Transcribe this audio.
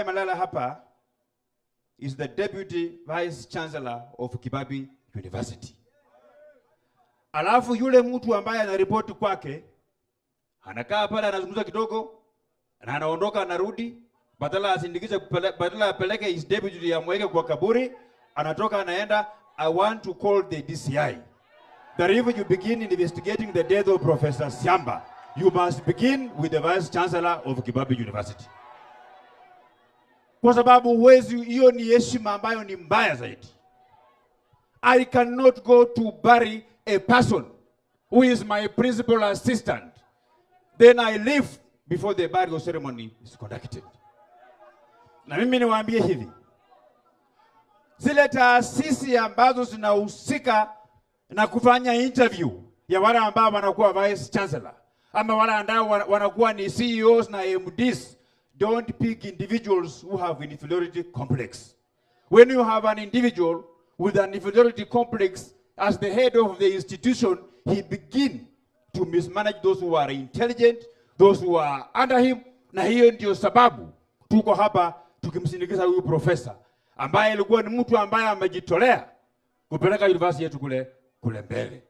amelala hapa is the Deputy Vice Chancellor of Kibabii University. Alafu yule mtu ambaye anaripoti kwake anakaa pale anazungumza kidogo na anaondoka anarudi, badala asindikize, badala apeleke his deputy amweke kwa kaburi, anatoka anaenda. I want to call the DCI that if you begin investigating the death of Professor Siamba, you must begin with the Vice Chancellor of Kibabii University. Kwa sababu huwezi, hiyo ni heshima ambayo ni mbaya zaidi. I cannot go to bury a person who is my principal assistant, then I leave before the burial ceremony is conducted. Na mimi niwaambie hivi, zile taasisi ambazo zinahusika na kufanya interview ya wale ambao wanakuwa vice chancellor ama wale ambao wanakuwa ni CEOs na MDs, don't pick individuals who have inferiority complex. When you have an individual with an inferiority complex as the head of the institution, he begin to mismanage those who are intelligent, those who are under him. Na hiyo ndio sababu tuko hapa tukimsindikiza huyu profesa ambaye alikuwa ni mtu ambaye amejitolea kupeleka university yetu kule mbele.